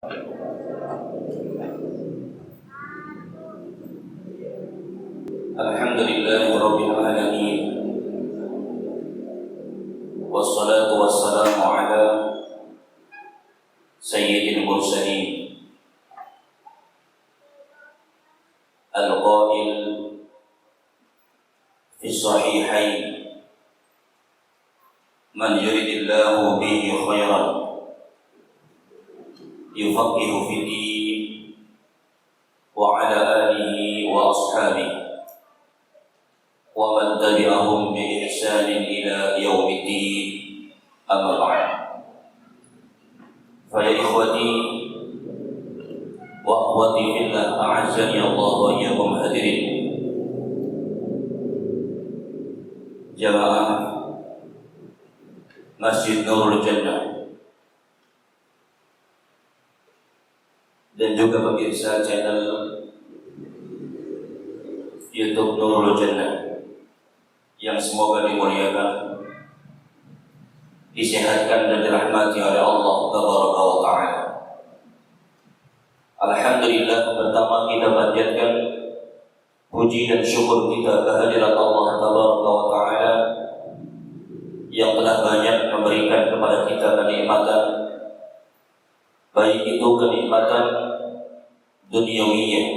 Alhamdulillahirabbil alamin. Wassalatu wassalamu ala sayyidil mursalin al-qail fi sahihain man yuridillahu bihi khairan yufaqihu fid din wa ala alihi wa ashabihi wa man tabi'ahum bi ihsanin ila yaumiddin. Amma ba'd. Fa ya ikhwati wa akhwati fillah, a'azzani Allah wa iyyakum hadirin jamaah Masjid Nurul Jannah dan juga pemirsa channel YouTube Nurul Jannah yang semoga dimuliakan, disehatkan dan dirahmati oleh Allah Tabaraka wa Ta'ala. Alhamdulillah, pertama kita panjatkan puji dan syukur kita kehadirat Allah Tabaraka wa Ta'ala yang telah banyak memberikan kepada kita kenikmatan, baik itu kenikmatan duniawiyah.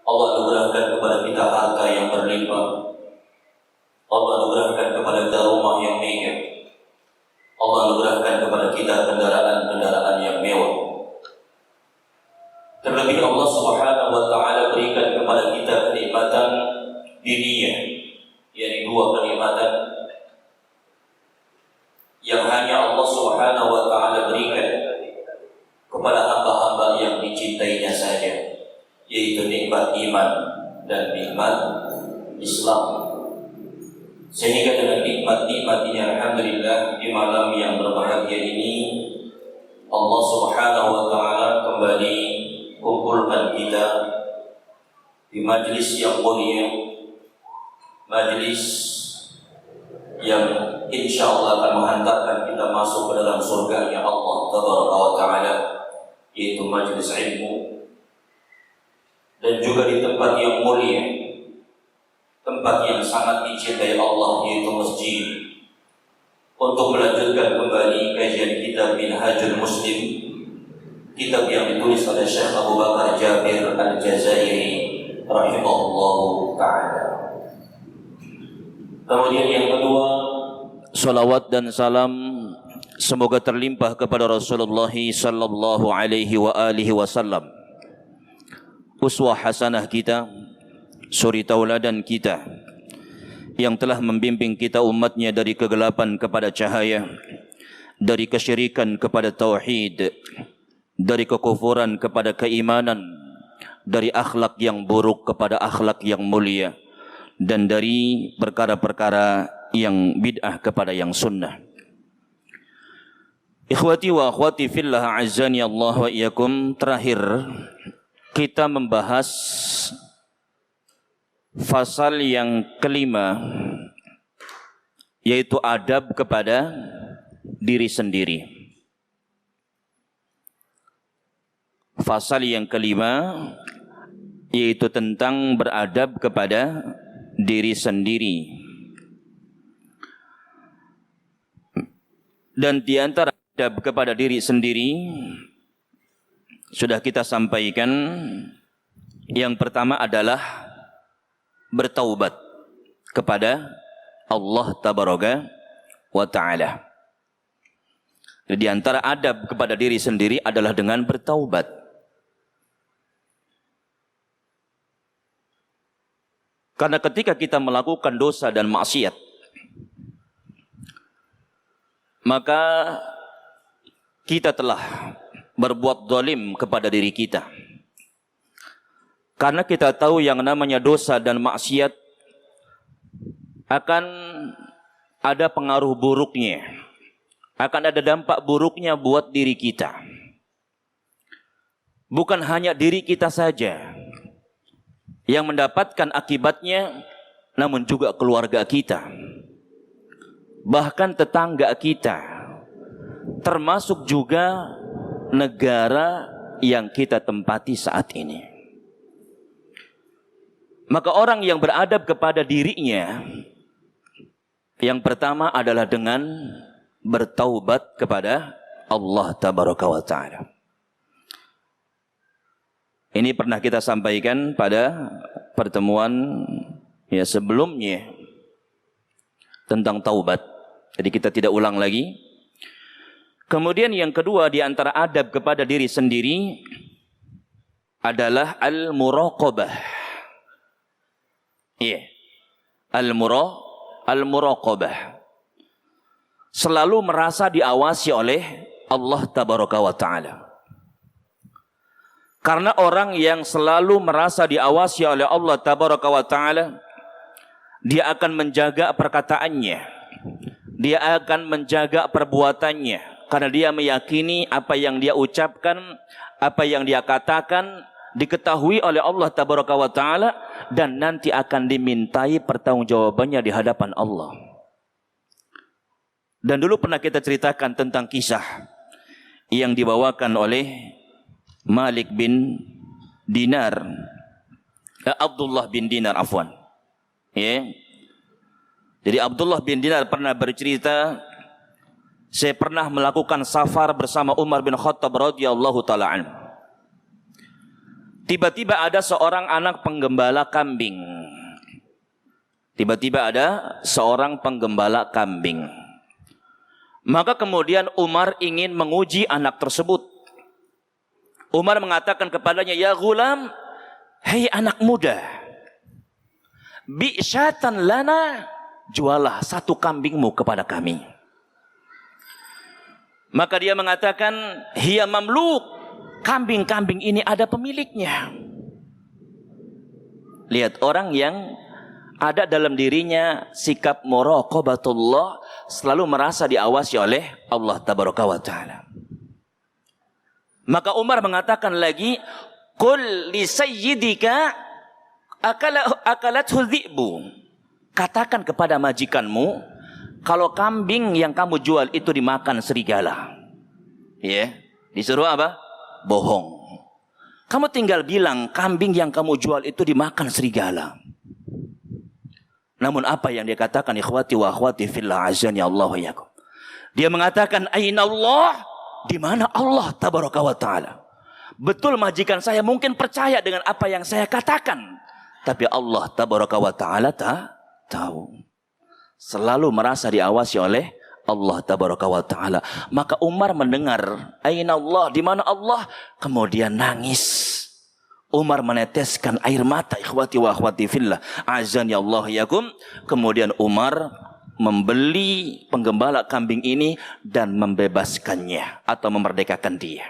Allah anugerahkan kepada kita harta yang berlimpah, Allah anugerahkan kepada kita rumah yang megah, Allah anugerahkan kepada kita kendaraan-kendaraan yang mewah. Terlebih Allah Subhanahu wa Ta'ala berikan kepada kita kenikmatan diniyah, yakni dua kenikmatan yang hanya Allah Subhanahu wa Ta'ala berikan kepada hamba-hamba yang dicintainya saja, yaitu nikmat iman dan nikmat Islam. Sehingga dengan nikmat-nikmat ini, alhamdulillah, di malam yang berbahagia ini Allah Subhanahu wa Ta'ala kembali kumpulkan kita di majlis yang mulia, majlis yang insya Allah akan menghantarkan kita masuk ke dalam surganya Allah Tabaraka wa Ta'ala, yaitu majlis ilmu. Dan juga di tempat yang mulia, tempat yang sangat dicintai Allah, yaitu masjid, untuk melanjutkan kembali kajian kitab Minhajul Muslim, kitab yang ditulis oleh Syekh Abu Bakar Jabir Al-Jazairi rahimahullahu ta'ala. Kemudian yang kedua, salawat dan salam semoga terlimpah kepada Rasulullah sallallahu alaihi wa alihi wasallam, uswah hasanah kita, suri tauladan kita, yang telah membimbing kita umatnya dari kegelapan kepada cahaya, dari kesyirikan kepada tauhid, dari kekufuran kepada keimanan, dari akhlak yang buruk kepada akhlak yang mulia, dan dari perkara-perkara yang bid'ah kepada yang sunnah. Ikhwati wa akhwati fillah, a'azzani Allah wa iyyakum. Terakhir kita membahas fasal yang kelima, yaitu adab kepada diri sendiri. Fasal yang kelima yaitu tentang beradab kepada diri sendiri. Dan di antara adab kepada diri sendiri sudah kita sampaikan. Yang pertama adalah bertaubat kepada Allah Tabaraka wa Ta'ala. Di antara adab kepada diri sendiri adalah dengan bertaubat. Karena ketika kita melakukan dosa dan maksiat, maka kita telah berbuat zalim kepada diri kita. Karena kita tahu yang namanya dosa dan maksiat akan ada pengaruh buruknya, akan ada dampak buruknya buat diri kita. Bukan hanya diri kita saja yang mendapatkan akibatnya, namun juga keluarga kita, bahkan tetangga kita, termasuk juga negara yang kita tempati saat ini. Maka orang yang beradab kepada dirinya, yang pertama adalah dengan bertaubat kepada Allah Tabaraka wa Ta'ala. Ini pernah kita sampaikan pada pertemuan sebelumnya tentang taubat. Jadi kita tidak ulang lagi. Kemudian yang kedua di antara adab kepada diri sendiri adalah al-muraqabah. Al-muraqabah. Selalu merasa diawasi oleh Allah Tabaraka wa Ta'ala. Karena orang yang selalu merasa diawasi oleh Allah Tabaraka wa Ta'ala, dia akan menjaga perkataannya, dia akan menjaga perbuatannya, karena dia meyakini apa yang dia ucapkan, apa yang dia katakan diketahui oleh Allah Tabaraka wa Ta'ala, dan nanti akan dimintai pertanggungjawabannya di hadapan Allah. Dan dulu pernah kita ceritakan tentang kisah yang dibawakan oleh Malik bin Dinar, Abdullah bin Dinar, afwan. Jadi Abdullah bin Dinar pernah bercerita, saya pernah melakukan safar bersama Umar bin Khattab radhiyallahu taala anhu. Tiba-tiba ada seorang anak penggembala kambing. Maka kemudian Umar ingin menguji anak tersebut. Umar mengatakan kepadanya, "Ya gulam, hei anak muda, bi'syatan lana, jualah satu kambingmu kepada kami." Maka dia mengatakan, "Hiya mamluk, kambing-kambing ini ada pemiliknya." Lihat orang yang ada dalam dirinya sikap muraqabatullah, selalu merasa diawasi oleh Allah Tabaraka wa Ta'ala. Maka Umar mengatakan lagi, "Qul li sayyidika akalathu dhi'bu." Katakan kepada majikanmu, kalau kambing yang kamu jual itu dimakan serigala. Disuruh apa? Bohong. Kamu tinggal bilang kambing yang kamu jual itu dimakan serigala. Namun apa yang dia katakan, ikhwati wa akhwati fillah azani Allah wa yakum. Dia mengatakan, "Aina Allah?" Di mana Allah Tabaraka wa Ta'ala? Betul majikan saya mungkin percaya dengan apa yang saya katakan, tapi Allah Tabaraka wa Ta'ala tak tahu. Selalu merasa diawasi oleh Allah Tabaraka wa Ta'ala. Maka Umar mendengar, "Aina Allah?" Di mana Allah? Kemudian nangis. Umar meneteskan air mata, ikhwati wa akhwati fillah azani Allah yakum. Kemudian Umar membeli penggembala kambing ini dan membebaskannya atau memerdekakan dia.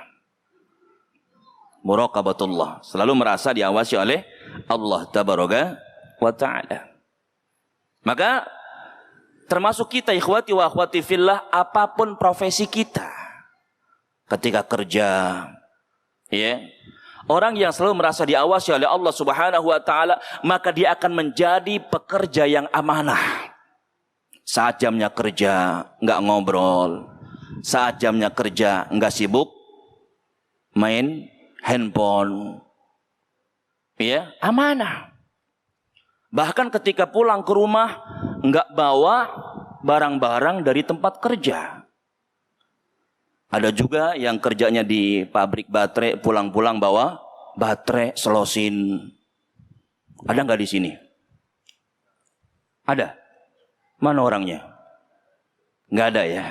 Muraqabatullah, selalu merasa diawasi oleh Allah Tabaraka wa Ta'ala. Maka termasuk kita, ikhwati wa akhwati fillah, apapun profesi kita, ketika kerja, orang yang selalu merasa diawasi oleh Allah Subhanahu wa Ta'ala, maka dia akan menjadi pekerja yang amanah. Saat jamnya kerja nggak ngobrol, saat jamnya kerja nggak sibuk main handphone, amanah. Bahkan ketika pulang ke rumah nggak bawa barang-barang dari tempat kerja. Ada juga yang kerjanya di pabrik baterai, pulang-pulang bawa baterai, selosin. Ada nggak di sini? Ada? Mana orangnya? Nggak ada ya.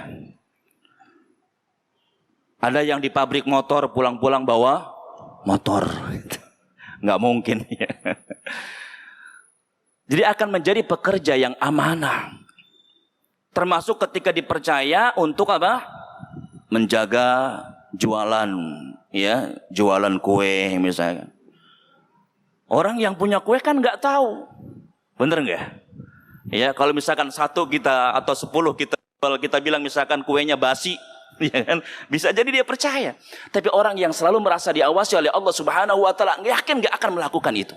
Ada yang di pabrik motor, pulang-pulang bawa motor. Nggak mungkin ya. Jadi akan menjadi pekerja yang amanah. Termasuk ketika dipercaya untuk apa? Menjaga jualan, jualan kue misalnya. Orang yang punya kue kan nggak tahu, bener nggak? Kalau misalkan 1 kita atau 10 kita bilang misalkan kuenya basi, bisa jadi dia percaya. Tapi orang yang selalu merasa diawasi oleh Allah Subhanahu wa Ta'ala, yakin nggak akan melakukan itu.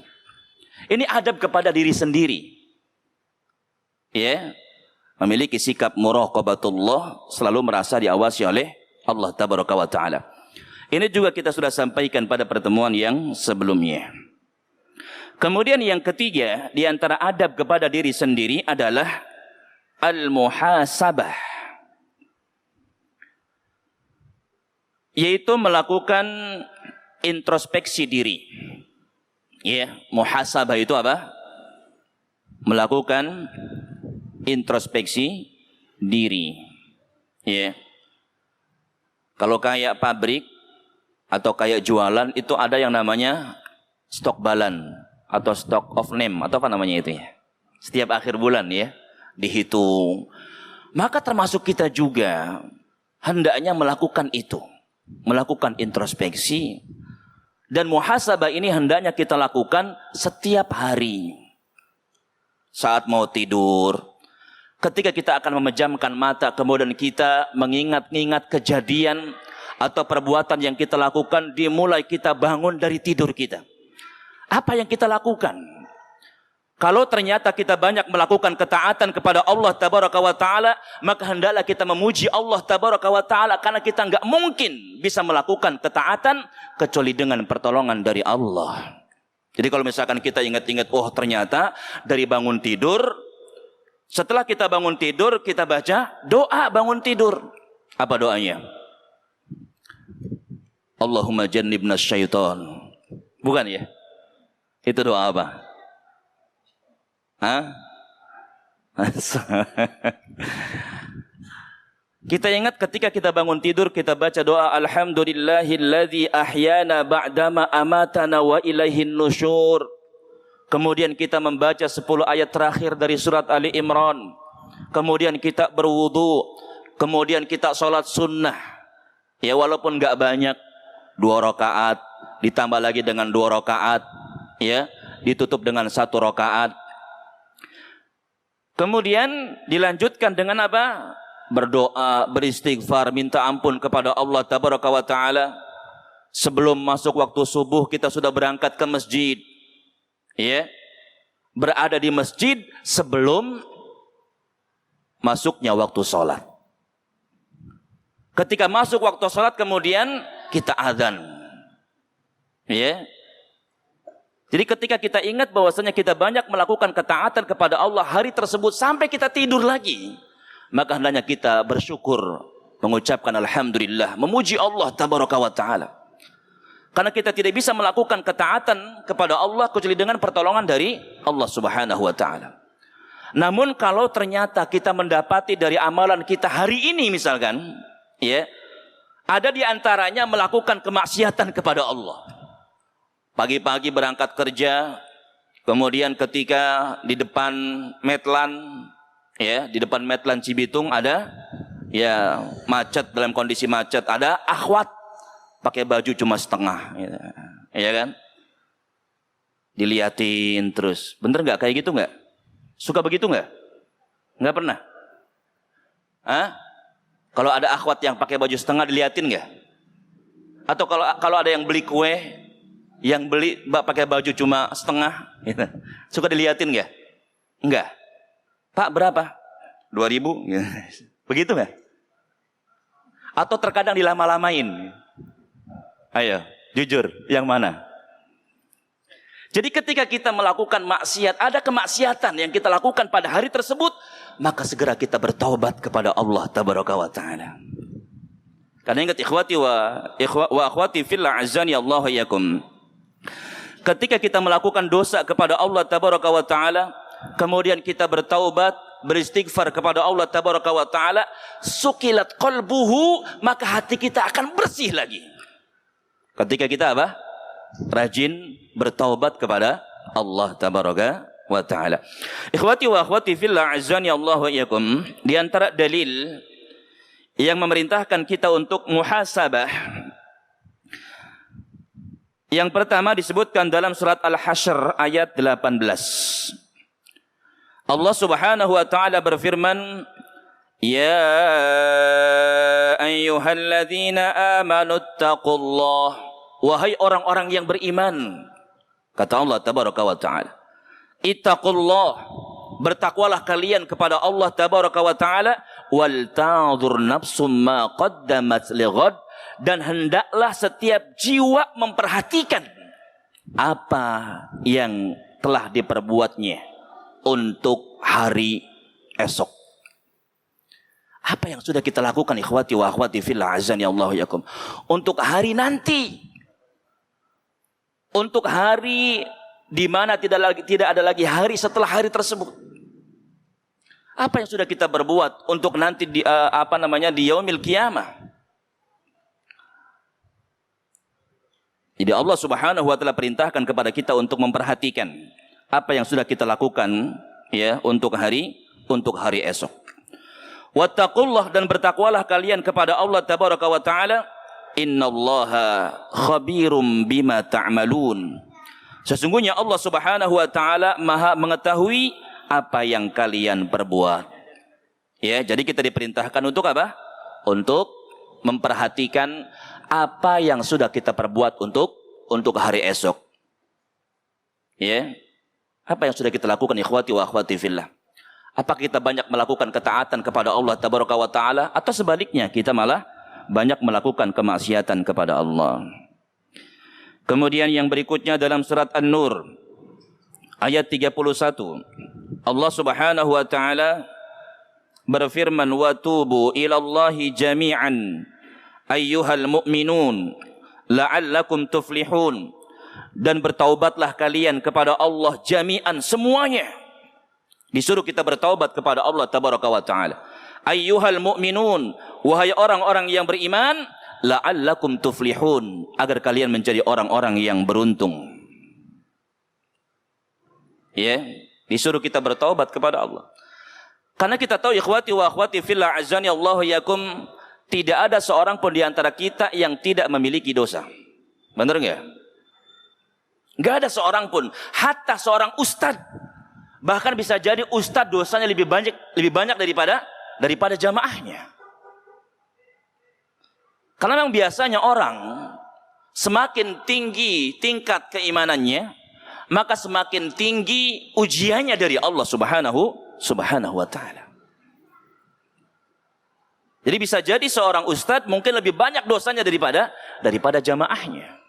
Ini adab kepada diri sendiri. Memiliki sikap muraqabatullah, selalu merasa diawasi oleh Allah Tabaraka wa Ta'ala. Ini juga kita sudah sampaikan pada pertemuan yang sebelumnya. Kemudian yang ketiga, di antara adab kepada diri sendiri adalah al-muhasabah, yaitu melakukan introspeksi diri. Ya, muhasabah itu apa? Melakukan introspeksi diri. Ya. Kalau kayak pabrik atau kayak jualan itu ada yang namanya stok balan atau stock of name atau apa namanya itu ya. Setiap akhir bulan ya dihitung. Maka termasuk kita juga hendaknya melakukan itu, melakukan introspeksi, dan muhasabah ini hendaknya kita lakukan setiap hari. Saat mau tidur, ketika kita akan memejamkan mata, kemudian kita mengingat-ingat kejadian atau perbuatan yang kita lakukan dimulai kita bangun dari tidur kita. Apa yang kita lakukan? Kalau ternyata kita banyak melakukan ketaatan kepada Allah Tabaraka wa Ta'ala, maka hendaklah kita memuji Allah Tabaraka wa Ta'ala, karena kita enggak mungkin bisa melakukan ketaatan kecuali dengan pertolongan dari Allah. Jadi kalau misalkan kita ingat-ingat, oh ternyata dari bangun tidur, setelah kita bangun tidur, kita baca doa bangun tidur. Apa doanya? Allahumma jannibna syaitan. Bukan ya? Itu doa apa? Hah? Kita ingat ketika kita bangun tidur, kita baca doa alhamdulillahilladzi ahyana ba'dama amatana wa ilaihin nusyur. Kemudian kita membaca 10 ayat terakhir dari surat Ali Imran. Kemudian kita berwudu. Kemudian kita sholat sunnah. Ya walaupun enggak banyak, 2 rakaat, ditambah lagi dengan 2 rakaat, ya, ditutup dengan 1 rakaat. Kemudian dilanjutkan dengan apa? Berdoa, beristighfar, minta ampun kepada Allah Tabaraka wa Ta'ala. Sebelum masuk waktu subuh kita sudah berangkat ke masjid. Ya. Berada di masjid sebelum masuknya waktu sholat. Ketika masuk waktu sholat kemudian kita azan. Ya. Jadi ketika kita ingat bahwasanya kita banyak melakukan ketaatan kepada Allah hari tersebut sampai kita tidur lagi, maka hendaknya kita bersyukur, mengucapkan alhamdulillah, memuji Allah Tabaraka wa Ta'ala. Karena kita tidak bisa melakukan ketaatan kepada Allah kecuali dengan pertolongan dari Allah Subhanahu wa Ta'ala. Namun kalau ternyata kita mendapati dari amalan kita hari ini misalkan, ya, ada di antaranya melakukan kemaksiatan kepada Allah. Pagi-pagi berangkat kerja, kemudian ketika di depan Medlan, ya, di depan Medlan Cibitung ada, ya, macet, dalam kondisi macet, ada akhwat pakai baju cuma setengah, ya kan? Diliatin terus, bener nggak kayak gitu nggak? Suka begitu nggak? Nggak pernah? Hah? Kalau ada akhwat yang pakai baju setengah diliatin nggak? Atau kalau ada yang beli kue, yang beli pakai baju cuma setengah, gitu, suka diliatin nggak? Enggak. Pak berapa? 2.000. Begitu nggak? Atau terkadang dilama-lamain? Ayo, jujur, yang mana? Jadi ketika kita melakukan maksiat, ada kemaksiatan yang kita lakukan pada hari tersebut, maka segera kita bertaubat kepada Allah Tabaraka wa Ta'ala. Karena ingat ikhwati wa akhwati fillah azani Allah wa iyyakum. Ketika kita melakukan dosa kepada Allah Tabaraka wa Ta'ala, kemudian kita bertaubat, beristighfar kepada Allah Tabaraka wa Ta'ala, sukilat qalbuhu, maka hati kita akan bersih lagi. Ketika kita apa? Rajin bertaubat kepada Allah Tabaraka wa Ta'ala. Ikhwati wa akhwati fillah azani Allah wa iyyakum, di antara dalil yang memerintahkan kita untuk muhasabah, yang pertama disebutkan dalam surat Al-Hasyr ayat 18. Allah Subhanahu wa Ta'ala berfirman, "Ya ayyuhalladzina amanu taqullah." Wahai orang-orang yang beriman, kata Allah Tabaraka wa Ta'ala, ittaqullah, bertakwalah kalian kepada Allah Tabaraka wa Ta'ala, wal ta'dhur nafsum ma qaddamat lighad, dan hendaklah setiap jiwa memperhatikan apa yang telah diperbuatnya untuk hari esok. Apa yang sudah kita lakukan ikhwati wa akhwati fillah azani Allah yakum untuk hari nanti. Untuk hari di mana tidak ada lagi hari setelah hari tersebut. Apa yang sudah kita berbuat untuk nanti di di yaumil qiyamah. Jadi Allah Subhanahu wa taala perintahkan kepada kita untuk memperhatikan apa yang sudah kita lakukan ya untuk hari esok. Wattaqullah, dan bertakwalah kalian kepada Allah tabaraka wa taala. Innallaha khabirum bima ta'malun. Sesungguhnya Allah Subhanahu wa taala Maha mengetahui apa yang kalian perbuat. Ya, jadi kita diperintahkan untuk apa? Untuk memperhatikan apa yang sudah kita perbuat untuk hari esok. Ya. Apa yang sudah kita lakukan ikhwati wa akhwati fillah? Apa kita banyak melakukan ketaatan kepada Allah tabaraka wa taala atau sebaliknya kita malah banyak melakukan kemaksiatan kepada Allah? Kemudian yang berikutnya dalam surat An-Nur ayat 31. Allah Subhanahu wa taala berfirman, "Wa tubu ilallahi jami'an ayyuhal mu'minun la'allakum tuflihun." Dan bertaubatlah kalian kepada Allah jami'an, semuanya. Disuruh kita bertaubat kepada Allah tabaraka wa taala. Ayyuhal mu'minun, wahai orang-orang yang beriman, la'allakum tuflihun, agar kalian menjadi orang-orang yang beruntung. Ya, disuruh kita bertaubat kepada Allah. Karena kita tahu ikhwati wa akhwati fillah azani Allah yakum, tidak ada seorang pun di antara kita yang tidak memiliki dosa. Benar enggak? Enggak ada seorang pun, hatta seorang ustadz. Bahkan bisa jadi ustadz dosanya lebih banyak daripada jamaahnya. Karena memang biasanya orang semakin tinggi tingkat keimanannya, maka semakin tinggi ujiannya dari Allah Subhanahu wa taala. Jadi bisa jadi seorang ustadz mungkin lebih banyak dosanya daripada jamaahnya.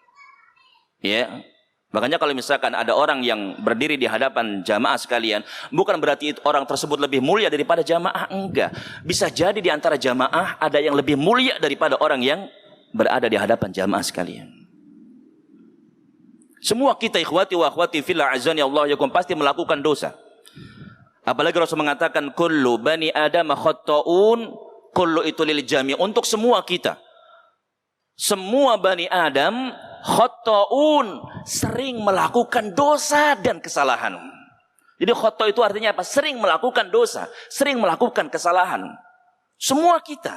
Ya. Makanya kalau misalkan ada orang yang berdiri di hadapan jamaah sekalian, bukan berarti orang tersebut lebih mulia daripada jamaah, enggak. Bisa jadi di antara jamaah ada yang lebih mulia daripada orang yang berada di hadapan jamaah sekalian. Semua kita ikhwati wa akhwati fillah azani Allah yakum pasti melakukan dosa. Apalagi Rasul mengatakan kullu bani adam khata'un, kullu itu lil jami', untuk semua kita. Semua bani Adam khata'un, sering melakukan dosa dan kesalahan. Jadi khata' itu artinya apa? Sering melakukan dosa, sering melakukan kesalahan. Semua kita.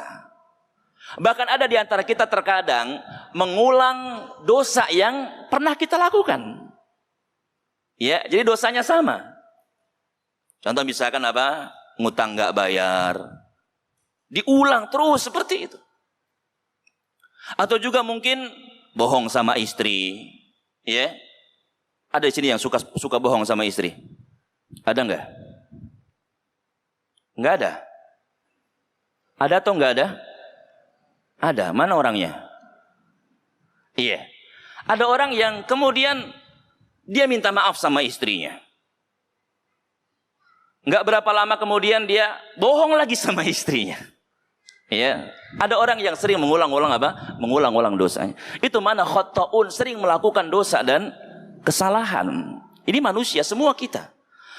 Bahkan ada di antara kita terkadang mengulang dosa yang pernah kita lakukan. Ya, jadi dosanya sama. Contoh misalkan apa? Ngutang nggak bayar. Diulang terus seperti itu. Atau juga mungkin bohong sama istri, ya. Ada di sini yang suka bohong sama istri. Ada enggak? Enggak ada. Ada atau enggak ada? Ada. Mana orangnya? Iya. Ada orang yang kemudian dia minta maaf sama istrinya. Enggak berapa lama kemudian dia bohong lagi sama istrinya. Ya, ada orang yang sering mengulang-ulang apa? Mengulang-ulang dosanya. Itu mana khata'un, sering melakukan dosa dan kesalahan. Ini manusia semua kita.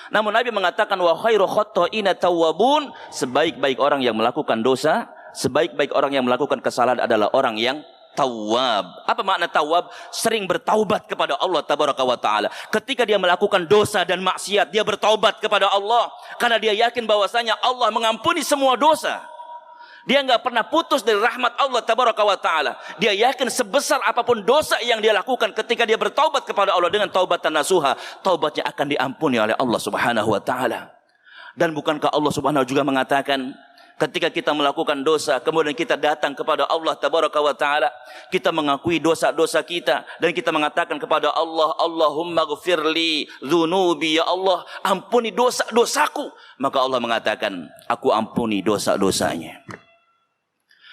Namun Nabi mengatakan wa khairu khata'ina tawwabun, sebaik-baik orang yang melakukan dosa, sebaik-baik orang yang melakukan kesalahan adalah orang yang tawwab. Apa makna tawwab? Sering bertaubat kepada Allah tabaraka wa taala. Ketika dia melakukan dosa dan maksiat, dia bertaubat kepada Allah karena dia yakin bahwasanya Allah mengampuni semua dosa. Dia enggak pernah putus dari rahmat Allah tabaraka wa taala. Dia yakin sebesar apapun dosa yang dia lakukan, ketika dia bertaubat kepada Allah dengan taubatan nasuha, taubatnya akan diampuni oleh Allah Subhanahu wa taala. Dan bukankah Allah Subhanahu juga mengatakan, ketika kita melakukan dosa, kemudian kita datang kepada Allah tabaraka wa taala, kita mengakui dosa-dosa kita dan kita mengatakan kepada Allah, Allahumma ghfirli dzunubi, ya Allah, ampuni dosa-dosaku. Maka Allah mengatakan, aku ampuni dosa-dosanya.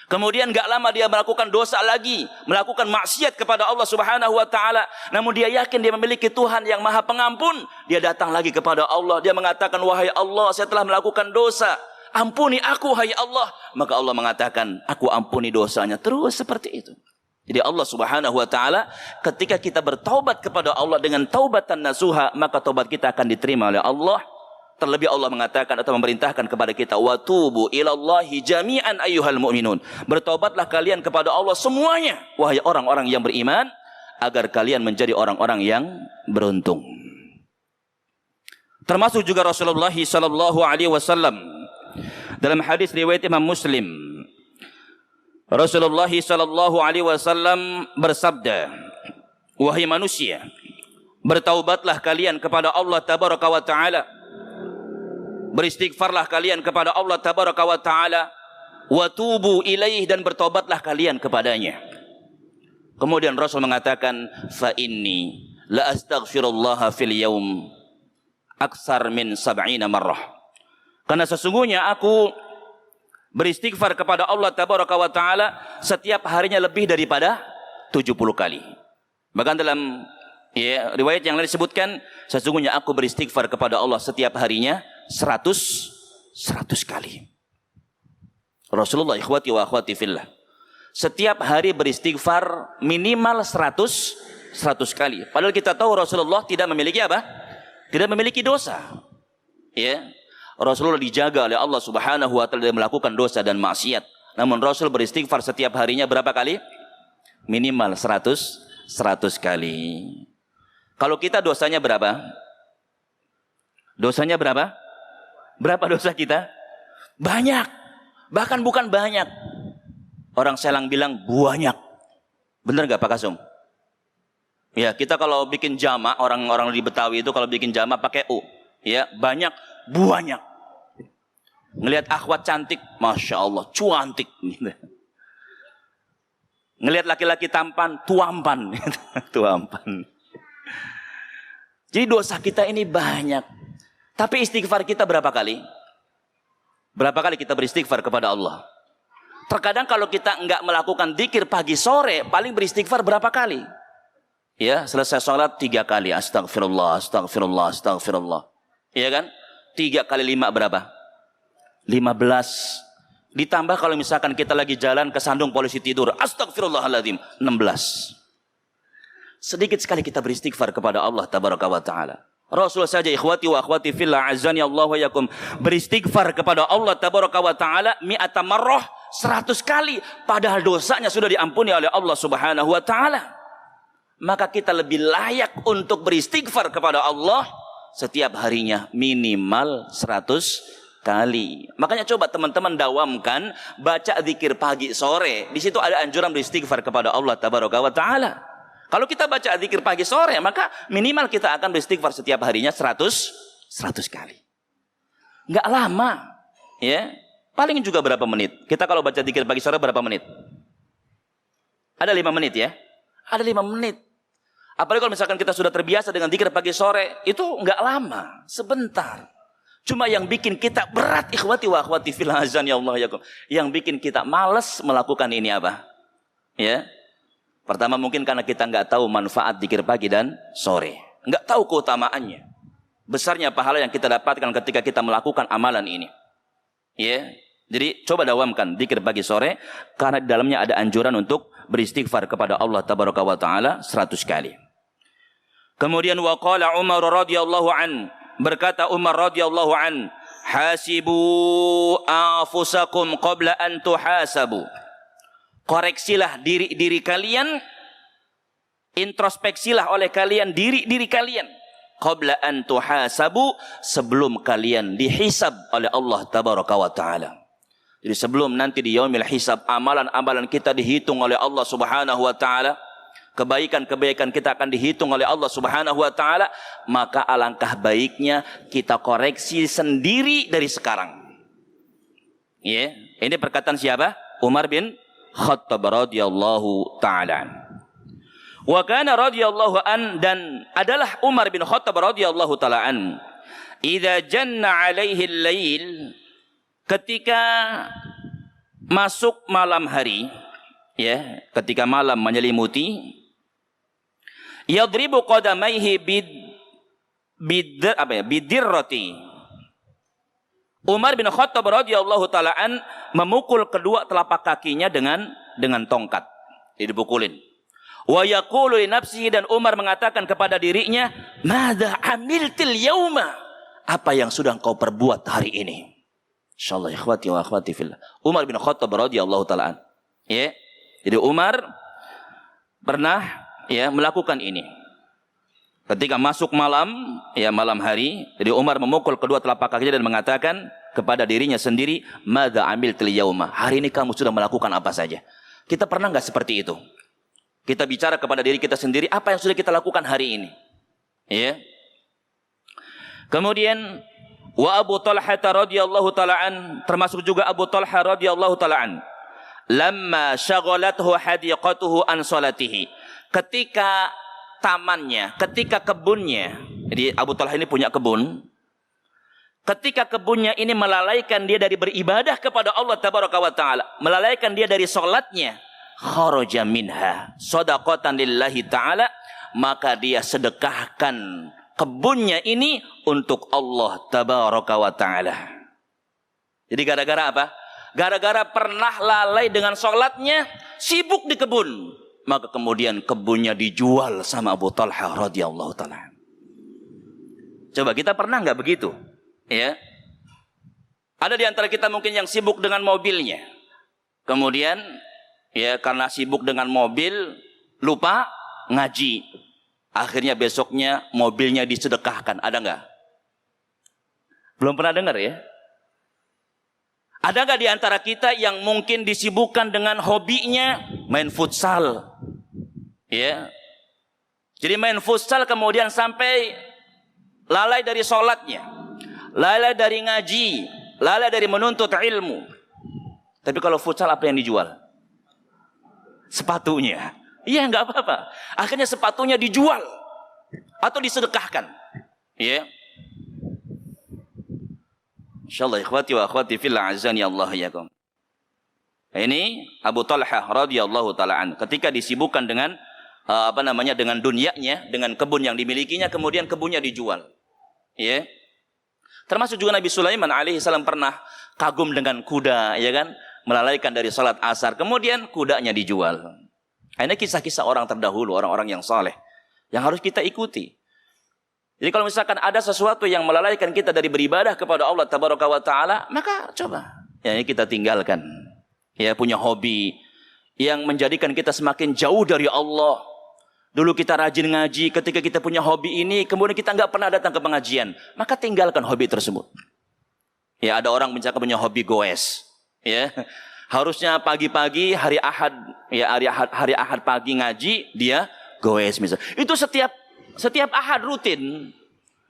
Kemudian gak lama dia melakukan dosa lagi, melakukan maksiat kepada Allah Subhanahu wa taala. Namun dia yakin dia memiliki Tuhan yang Maha Pengampun. Dia datang lagi kepada Allah, dia mengatakan, "Wahai Allah, saya telah melakukan dosa. Ampuni aku, hai Allah." Maka Allah mengatakan, "Aku ampuni dosanya." Terus seperti itu. Jadi Allah Subhanahu wa taala ketika kita bertaubat kepada Allah dengan taubatan nasuha, maka taubat kita akan diterima oleh Allah. Terlebih Allah mengatakan atau memerintahkan kepada kita, "Wa tubu ilallahi jami'an ayyuhal mu'minun." Bertobatlah kalian kepada Allah semuanya, wahai orang-orang yang beriman, agar kalian menjadi orang-orang yang beruntung. Termasuk juga Rasulullah sallallahu alaihi wasallam dalam hadis riwayat Imam Muslim. Rasulullah sallallahu alaihi wasallam bersabda, "Wahai manusia, bertaubatlah kalian kepada Allah tabaraka wa taala. Beristighfarlah kalian kepada Allah tabaraka wa ta'ala. Wa tubu ilaih, dan bertobatlah kalian kepadanya." Kemudian Rasul mengatakan, "Fa inni la astaghfirullah fil yaum aksar min 70 marrah." Karena sesungguhnya aku beristighfar kepada Allah tabaraka wa ta'ala setiap harinya lebih daripada 70 kali. Bahkan dalam riwayat yang lain disebutkan, sesungguhnya aku beristighfar kepada Allah setiap harinya 100 kali. Rasulullah ikhwati wa akhwati fillah, setiap hari beristighfar minimal 100 kali. Padahal kita tahu Rasulullah tidak memiliki apa? Tidak memiliki dosa. Ya. Rasulullah dijaga oleh Allah Subhanahu wa taala dari melakukan dosa dan maksiat. Namun Rasul beristighfar setiap harinya berapa kali? Minimal 100 kali. Kalau kita dosanya berapa? Dosanya berapa? Berapa dosa kita? Banyak. Bahkan bukan banyak. Orang Selang bilang banyak. Benar gak Pak Kasum? Ya, kita kalau bikin jamak, orang-orang di Betawi itu kalau bikin jamak pakai U. Ya, banyak. Ngelihat akhwat cantik, Masya Allah, cuantik. Ngelihat laki-laki tampan, tuampan. Tuampan. Jadi dosa kita ini banyak. Tapi istighfar kita berapa kali? Berapa kali kita beristighfar kepada Allah? Terkadang kalau kita enggak melakukan dzikir pagi sore, paling beristighfar berapa kali? Ya, selesai sholat 3 kali. Astagfirullah, astagfirullah, astagfirullah. Iya kan? 3 kali 5 berapa? 15. Ditambah kalau misalkan kita lagi jalan kesandung polisi tidur. Astagfirullahaladzim. 16. Sedikit sekali kita beristighfar kepada Allah tabaraka wa ta'ala. Rasul saja ikhwati wa akhwati fillah azani Allah wa yakum beristighfar kepada Allah tabaraka wa taala mi'ata marrah 100 kali, padahal dosanya sudah diampuni oleh Allah Subhanahu wa taala. Maka kita lebih layak untuk beristighfar kepada Allah setiap harinya minimal 100 kali. Makanya coba teman-teman dawamkan baca zikir pagi sore. Di situ ada anjuran beristighfar kepada Allah tabaraka wa taala. Kalau kita baca zikir pagi sore, maka minimal kita akan beristighfar setiap harinya 100 kali. Enggak lama. Ya. Paling juga berapa menit? Kita kalau baca zikir pagi sore berapa menit? Ada 5 menit ya? Ada 5 menit. Apalagi kalau misalkan kita sudah terbiasa dengan zikir pagi sore, itu enggak lama, sebentar. Cuma yang bikin kita berat, ikhwati wa akhwati fil azan ya Allah yakum. Yang bikin kita malas melakukan ini apa? Ya. Pertama mungkin karena kita nggak tahu manfaat zikir pagi dan sore, nggak tahu keutamaannya, besarnya pahala yang kita dapatkan ketika kita melakukan amalan ini. Ya, jadi coba dawamkan zikir pagi sore karena di dalamnya ada anjuran untuk beristighfar kepada Allah tabaraka wa taala 100 kali. Kemudian waqala Umar radhiyallahu an, berkata Umar radhiyallahu an, hasibu anfusakum qabla an tuhasabu. Koreksilah diri kalian, introspeksilah oleh kalian diri kalian. Qabla an tuhasabu, sebelum kalian dihisab oleh Allah tabaraka wa taala. Jadi sebelum nanti di yaumil hisab amalan-amalan kita dihitung oleh Allah Subhanahu wa taala, kebaikan-kebaikan kita akan dihitung oleh Allah Subhanahu wa taala, maka alangkah baiknya kita koreksi sendiri dari sekarang. Ya, ini perkataan siapa? Umar bin Khattab radhiyallahu ta'ala. Wa kana radhiyallahu an, dan adalah Umar bin Khattab radhiyallahu ta'ala an, idza janna alaihi al-lail, ketika masuk malam hari, ya, ketika malam menyelimuti, yadribu qadamaihi bidirrati. Umar bin Khattab radhiyallahu taala an memukul kedua telapak kakinya dengan tongkat. Dipukulin. Wa yaqulu li nafsihi, dan Umar mengatakan kepada dirinya, "Madza amiltil yauma?" Apa yang sudah engkau perbuat hari ini? Insyaallah ikhwati wa akhwati fillah. Umar bin Khattab radhiyallahu taala an. Ya. Jadi Umar pernah ya melakukan ini. Ketika masuk malam, ya malam hari, jadi Umar memukul kedua telapak kakinya dan mengatakan kepada dirinya sendiri, "Madza amiltil yauma?" Hari ini kamu sudah melakukan apa saja? Kita pernah enggak seperti itu? Kita bicara kepada diri kita sendiri, apa yang sudah kita lakukan hari ini? Ya. Kemudian wa Abu Talhah radhiyallahu taala an, termasuk juga Abu Talhah radhiyallahu taala an, lamma syaghalathu hadiqatuhu an salatihi. Ketika tamannya, ketika kebunnya, jadi Abu Talhah ini punya kebun. Ketika kebunnya ini melalaikan dia dari beribadah kepada Allah tabaraka wa taala, melalaikan dia dari salatnya, kharaja minha shadaqatan lillahi taala, maka dia sedekahkan kebunnya ini untuk Allah tabaraka wa taala. Jadi gara-gara apa? Gara-gara pernah lalai dengan salatnya, sibuk di kebun, maka kemudian kebunnya dijual sama Abu Talhah radhiyallahu taala. Coba kita pernah nggak begitu? Ya. Ada di antara kita mungkin yang sibuk dengan mobilnya. Kemudian ya karena sibuk dengan mobil lupa ngaji. Akhirnya besoknya mobilnya disedekahkan. Ada nggak? Belum pernah dengar ya? Ada nggak di antara kita yang mungkin disibukkan dengan hobinya main futsal? Ya. Jadi main futsal kemudian sampai lalai dari sholatnya, lalai dari ngaji, lalai dari menuntut ilmu. Tapi kalau futsal apa yang dijual? Sepatunya. Iya, nggak apa-apa. Akhirnya sepatunya dijual atau disedekahkan. Ya. Insyaallah ikhwati wa akhwati fillah azani Allah yakum. Ini Abu Talhah radhiyallahu taala an, ketika disibukkan dengan dengan dunianya, dengan kebun yang dimilikinya, kemudian kebunnya dijual. Ya. Termasuk juga Nabi Sulaiman alaihi salam pernah kagum dengan kuda, ya kan? Melalaikan dari salat asar, kemudian kudanya dijual. Ini kisah-kisah orang terdahulu, orang-orang yang saleh yang harus kita ikuti. Jadi kalau misalkan ada sesuatu yang melalaikan kita dari beribadah kepada Allah tabaraka wa taala, maka coba ya ini kita tinggalkan. Ya, punya hobi yang menjadikan kita semakin jauh dari Allah. Dulu kita rajin ngaji, ketika kita punya hobi ini, kemudian kita nggak pernah datang ke pengajian, maka tinggalkan hobi tersebut. Ya, ada orang misalkan punya hobi goes, ya. Harusnya pagi-pagi hari Ahad, ya hari Ahad pagi ngaji, dia goes misalnya. Itu setiap Ahad rutin.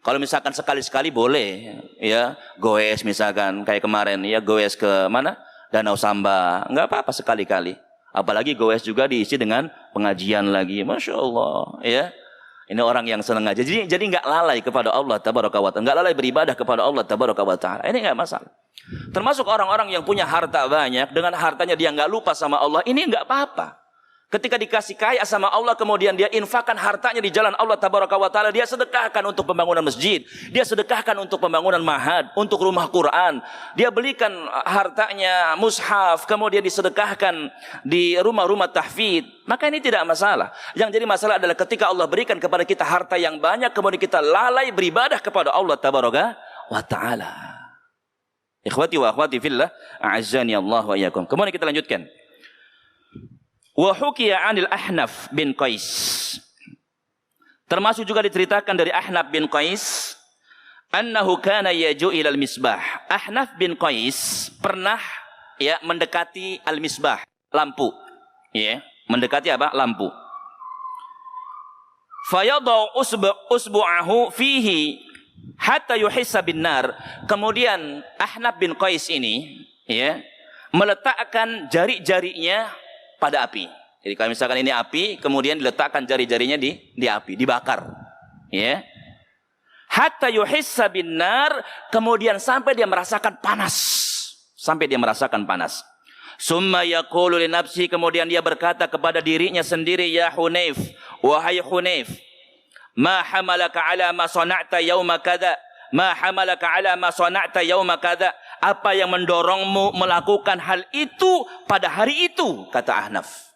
Kalau misalkan sekali-sekali boleh, ya goes misalkan kayak kemarin, ya goes ke mana? Danau Samba, nggak apa-apa sekali-kali. Apalagi goes juga diisi dengan pengajian lagi, masya Allah, ya. Ini orang yang senang ngaji. Jadi nggak lalai kepada Allah tabaraka wa taala, nggak lalai beribadah kepada Allah tabaraka wa taala. Ini nggak masalah. Termasuk orang-orang yang punya harta banyak, dengan hartanya dia nggak lupa sama Allah, ini nggak apa-apa. Ketika dikasih kaya sama Allah, kemudian dia infakkan hartanya di jalan Allah tabaraka wa taala, dia sedekahkan untuk pembangunan masjid, dia sedekahkan untuk pembangunan ma'had, untuk rumah Quran, dia belikan hartanya mushaf, kemudian disedekahkan di rumah-rumah tahfidz, maka ini tidak masalah. Yang jadi masalah adalah ketika Allah berikan kepada kita harta yang banyak, kemudian kita lalai beribadah kepada Allah tabaraka wa taala. Ikhwati wa akhwati fillah, a'azzani Allah wa iyyakum. Kemudian kita lanjutkan. Wa hukiya 'anil Ahnaf bin Qais. Termasuk juga diceritakan dari Ahnaf bin Qais, annahu kana yaju ilal misbah. Ahnaf bin Qais pernah ya mendekati al-misbah, lampu. Ya, mendekati apa? Lampu. Fayadau usbu'ahu fihi hatta yuhissa bin nar. Kemudian Ahnaf bin Qais ini ya meletakkan jari-jarinya pada api. Jadi kalau misalkan ini api, kemudian diletakkan jari-jarinya di api, dibakar. Ya. Hatta yuhissa bin nar, kemudian sampai dia merasakan panas. Sampai dia merasakan panas. Summa yaqulu li nafsi, kemudian dia berkata kepada dirinya sendiri, ya Hunayf, wahai Hunayf, ma hamalaka ala ma sana'ta yauma kadza, ma hamalaka ala ma sana'ta yauma kadza, apa yang mendorongmu melakukan hal itu pada hari itu, kata Ahnaf.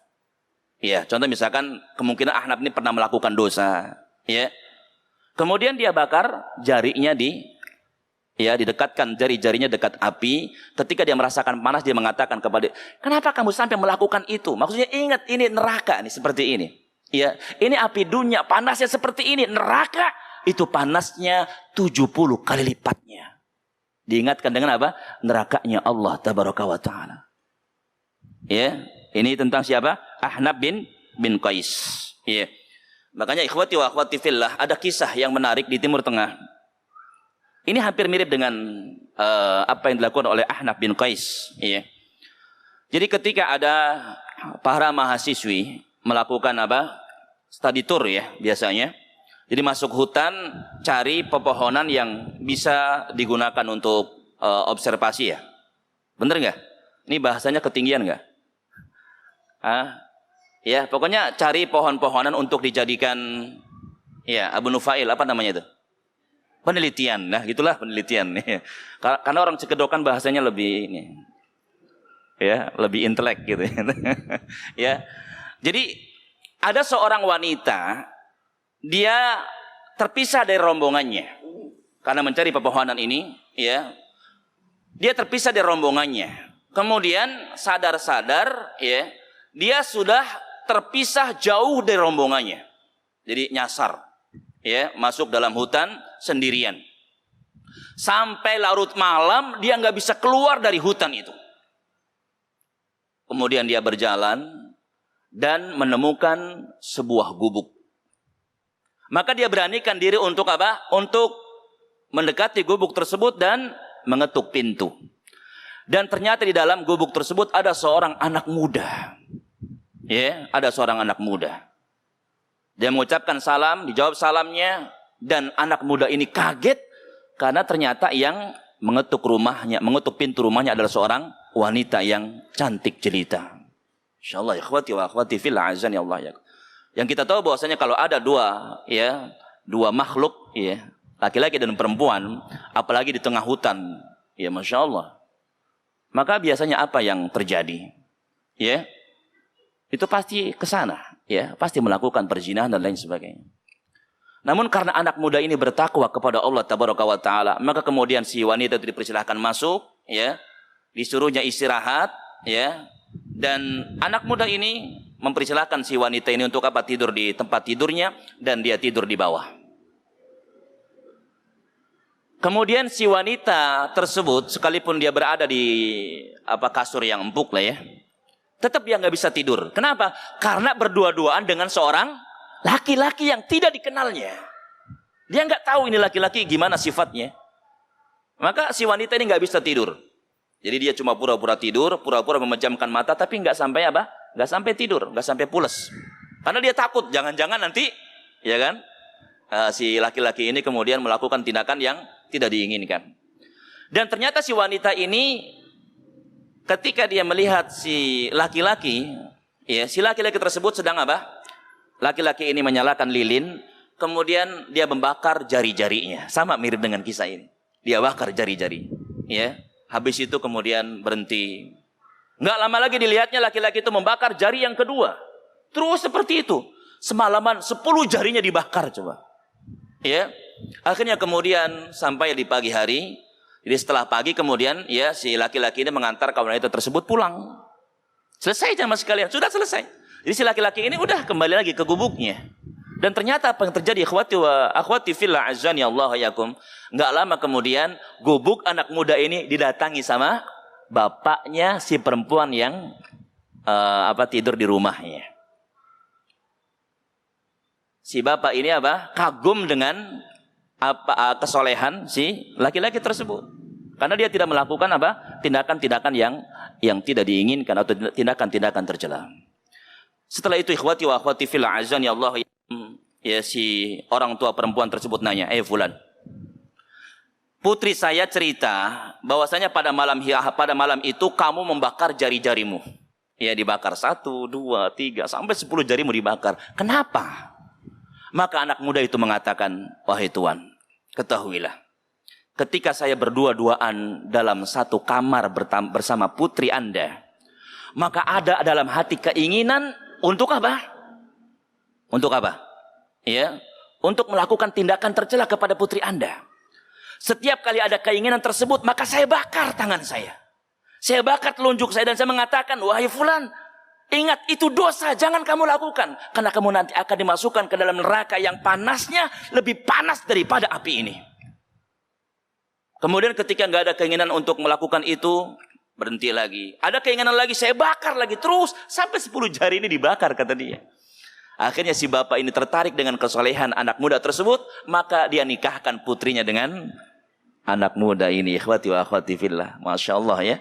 Ya, contoh misalkan kemungkinan Ahnaf ini pernah melakukan dosa, ya. Kemudian dia bakar jarinya didekatkan jari-jarinya dekat api. Ketika dia merasakan panas, dia mengatakan kepada, kenapa kamu sampai melakukan itu? Maksudnya ingat, ini neraka nih, seperti ini. Ya, ini api dunia, panasnya seperti ini. Neraka itu panasnya 70 kali lipatnya. Diingatkan dengan apa? Nerakanya Allah tabaraka wa ta'ala. Ya, ini tentang siapa? Ahnaf bin Qais. Ya. Makanya ikhwati wa akhwati fillah, ada kisah yang menarik di Timur Tengah. Ini hampir mirip dengan apa yang dilakukan oleh Ahnaf bin Qais. Ya. Jadi ketika ada para mahasiswi melakukan apa? Study tour ya biasanya. Jadi masuk hutan, cari pepohonan yang bisa digunakan untuk observasi ya. Bener nggak? Ini bahasanya ketinggian nggak? Ya, pokoknya cari pohon-pohonan untuk dijadikan, ya, Abu Nufail, apa namanya itu? Penelitian. Nah, gitulah penelitian. Karena orang Cekedokan bahasanya lebih ini, ya, lebih intelek gitu. Ya. Jadi ada seorang wanita, dia terpisah dari rombongannya karena mencari pepohonan ini, ya. Dia terpisah dari rombongannya. Kemudian sadar-sadar, ya, dia sudah terpisah jauh dari rombongannya. Jadi nyasar, ya, masuk dalam hutan sendirian. Sampai larut malam dia nggak bisa keluar dari hutan itu. Kemudian dia berjalan dan menemukan sebuah gubuk. Maka dia beranikan diri untuk apa? Untuk mendekati gubuk tersebut dan mengetuk pintu. Dan ternyata di dalam gubuk tersebut ada seorang anak muda. Ya, ada seorang anak muda. Dia mengucapkan salam, dijawab salamnya, dan anak muda ini kaget karena ternyata yang mengetuk pintu rumahnya adalah seorang wanita yang cantik jelita. Insyaallah ikhwati wa akhwati fillah azani Allah ya. Yang kita tahu bahwasanya kalau ada dua makhluk, ya, laki-laki dan perempuan, apalagi di tengah hutan, ya Masya Allah, maka biasanya apa yang terjadi? Ya, itu pasti ke sana, ya, pasti melakukan perzinahan dan lain sebagainya. Namun karena anak muda ini bertakwa kepada Allah tabaraka wa taala, maka kemudian si wanita itu dipersilahkan masuk, ya, disuruhnya istirahat, ya, dan anak muda ini mempersilahkan si wanita ini untuk apa? Tidur di tempat tidurnya, dan dia tidur di bawah. Kemudian si wanita tersebut, sekalipun dia berada di kasur yang empuk lah ya, tetap dia nggak bisa tidur. Kenapa? Karena berdua-duaan dengan seorang laki-laki yang tidak dikenalnya. Dia nggak tahu ini laki-laki gimana sifatnya. Maka si wanita ini nggak bisa tidur. Jadi dia cuma pura-pura tidur, pura-pura memejamkan mata, tapi nggak sampai apa? Nggak sampai tidur, nggak sampai pules. Karena dia takut, jangan-jangan nanti, ya kan? Si laki-laki ini kemudian melakukan tindakan yang tidak diinginkan. Dan ternyata si wanita ini, ketika dia melihat si laki-laki, ya, si laki-laki tersebut sedang apa? Laki-laki ini menyalakan lilin, kemudian dia membakar jari-jarinya. Sama mirip dengan kisah ini. Dia bakar jari-jari, ya. Habis itu kemudian berhenti. Nggak lama lagi dilihatnya laki-laki itu membakar jari yang kedua. Terus seperti itu. Semalaman 10 jarinya dibakar coba. Ya. Akhirnya kemudian sampai di pagi hari. Jadi setelah pagi kemudian ya si laki-laki ini mengantar kawan itu tersebut pulang. Selesai jamaah sekalian, sudah selesai. Jadi si laki-laki ini udah kembali lagi ke gubuknya. Dan ternyata apa yang terjadi ikhwati wa akhwati fillah azani Allah yakum. Enggak lama kemudian gubuk anak muda ini didatangi sama bapaknya si perempuan yang tidur di rumahnya. Si bapak ini kagum dengan kesolehan si laki-laki tersebut. Karena dia tidak melakukan tindakan-tindakan yang tidak diinginkan atau tindakan-tindakan tercela. Setelah itu ikhwati wa akhwati fillah azani Allah, ya, si orang tua perempuan tersebut nanya, "Fulan, putri saya cerita bahwasanya pada malam itu kamu membakar jari-jarimu. Ya, dibakar 1, 2, 3 sampai 10 jarimu dibakar. Kenapa? Maka anak muda itu mengatakan, wahai Tuan, ketahuilah, ketika saya berdua-duaan dalam satu kamar bersama putri Anda, maka ada dalam hati keinginan untuk apa? Untuk apa? Ya, untuk melakukan tindakan tercela kepada putri Anda. Setiap kali ada keinginan tersebut, maka saya bakar tangan saya. Saya bakar telunjuk saya dan saya mengatakan, wahai fulan, ingat itu dosa, jangan kamu lakukan. Karena kamu nanti akan dimasukkan ke dalam neraka yang panasnya lebih panas daripada api ini. Kemudian ketika nggak ada keinginan untuk melakukan itu, berhenti lagi. Ada keinginan lagi, saya bakar lagi terus. Sampai 10 jari ini dibakar, kata dia. Akhirnya si bapak ini tertarik dengan kesolehan anak muda tersebut. Maka dia nikahkan putrinya dengan anak muda ini. Ikhwati wa akhwati fillah. Masya Allah ya.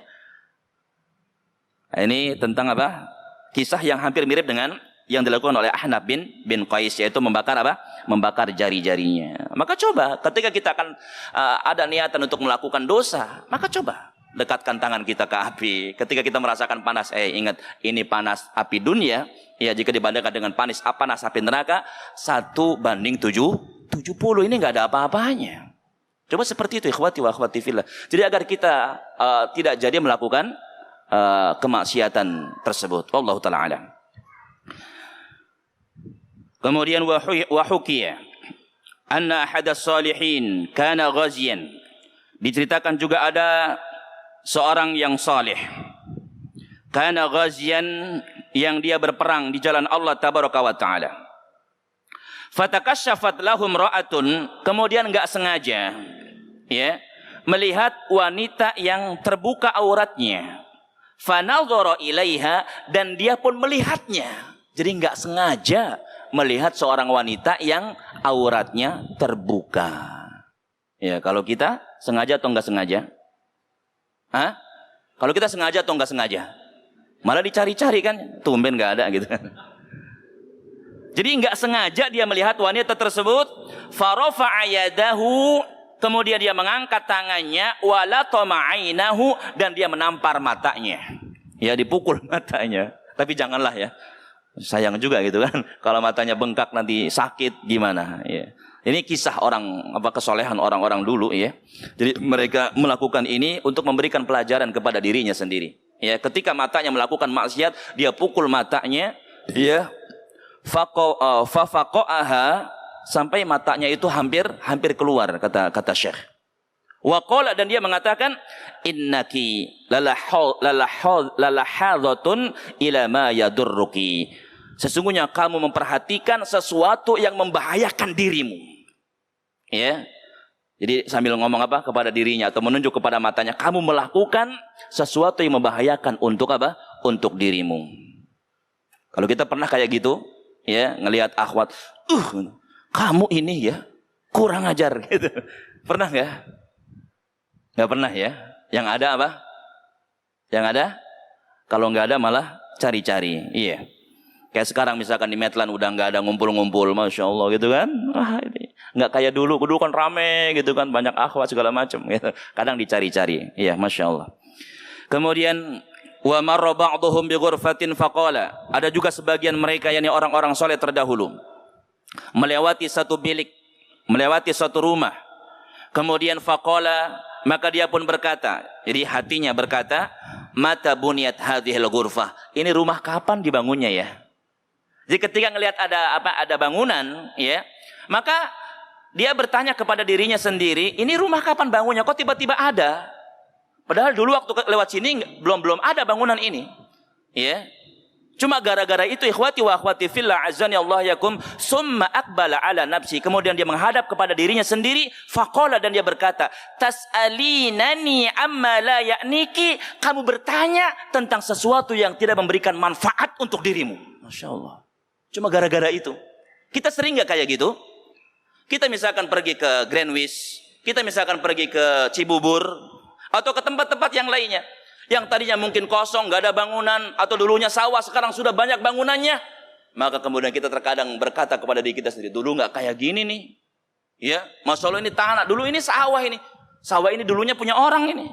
Ini tentang apa? Kisah yang hampir mirip dengan yang dilakukan oleh Ahnaf bin Qais, yaitu membakar apa? Membakar jari-jarinya. Maka coba ketika kita akan ada niatan untuk melakukan dosa, maka coba dekatkan tangan kita ke api. Ketika kita merasakan panas, ingat ini panas api dunia, ya jika dibandingkan dengan panas api neraka 1:70, ini nggak ada apa-apanya. Coba seperti itu, ikhwati wa akhwati fillah. Jadi agar kita tidak jadi melakukan kemaksiatan tersebut. Wallahu taala alam. Kemudian wahukiya anna ahadas salihin kana ghaziyan. Diceritakan juga ada seorang yang saleh. Kana ghaziyan, yang dia berperang di jalan Allah tabaraka wa taala. Fatakasyafat lahum ra'atun, kemudian enggak sengaja ya melihat wanita yang terbuka auratnya. Fanadhara ilaiha, dan dia pun melihatnya. Jadi enggak sengaja melihat seorang wanita yang auratnya terbuka. Ya, kalau kita sengaja atau enggak sengaja? Hah? Kalau kita sengaja atau enggak sengaja? Malah dicari-cari kan, tumben enggak ada gitu. Jadi enggak sengaja dia melihat wanita tersebut, farafa'a yadahu, kemudian dia mengangkat tangannya, wala tama'ainahu, dan dia menampar matanya. Ya, dipukul matanya. Tapi janganlah ya. Sayang juga gitu kan. Kalau matanya bengkak nanti sakit gimana ya. Ini kisah kesolehan orang-orang dulu ya. Jadi mereka melakukan ini untuk memberikan pelajaran kepada dirinya sendiri. Ya, ketika matanya melakukan maksiat, dia pukul matanya, ya. Fafaqaha, sampai matanya itu hampir keluar, kata Syekh. Wa qala, dan dia mengatakan, innaki lalahadhatun ila ma yadurruki. Sesungguhnya kamu memperhatikan sesuatu yang membahayakan dirimu. Ya. Jadi sambil ngomong apa kepada dirinya atau menunjuk kepada matanya, kamu melakukan sesuatu yang membahayakan untuk apa? Untuk dirimu. Kalau kita pernah kayak gitu, ya, ngelihat akhwat, kamu ini ya kurang ajar gitu. Pernah nggak? Nggak pernah ya. Yang ada apa? Yang ada? Kalau nggak ada malah cari-cari. Iya. Kayak sekarang misalkan di Medland udah nggak ada ngumpul-ngumpul, masya Allah gitu kan? Wah, ini nggak kayak dulu kan rame gitu kan, banyak akhwat segala macam. Gitu. Kadang dicari-cari. Iya, masya Allah. Kemudian wa marra ba'dhum bi ghurfatin faqala, ada juga sebagian mereka yakni orang-orang soleh terdahulu melewati satu bilik, melewati satu rumah. Kemudian faqala, maka dia pun berkata, jadi hatinya berkata, mata buniyat hadhil ghurfah, ini rumah kapan dibangunnya ya? Jadi ketika ngelihat ada bangunan ya, maka dia bertanya kepada dirinya sendiri, ini rumah kapan bangunnya, kok tiba-tiba ada? Padahal dulu waktu lewat sini belum ada bangunan ini. Ya. Cuma gara-gara itu ikhwati wa akhwati fillah azani Allah yakum, summa aqbala ala nafsi, kemudian dia menghadap kepada dirinya sendiri, faqala, dan dia berkata, tas'alinani amma la ya'niki, kamu bertanya tentang sesuatu yang tidak memberikan manfaat untuk dirimu. Masya Allah. Cuma gara-gara itu. Kita sering gak kayak gitu? Kita misalkan pergi ke Greenwich, kita misalkan pergi ke Cibubur, atau ke tempat-tempat yang lainnya, yang tadinya mungkin kosong, gak ada bangunan, atau dulunya sawah, sekarang sudah banyak bangunannya. Maka kemudian kita terkadang berkata kepada diri kita sendiri, dulu gak kayak gini nih. Ya, Masya Allah, ini tanah, dulu ini sawah ini. Sawah ini dulunya punya orang ini.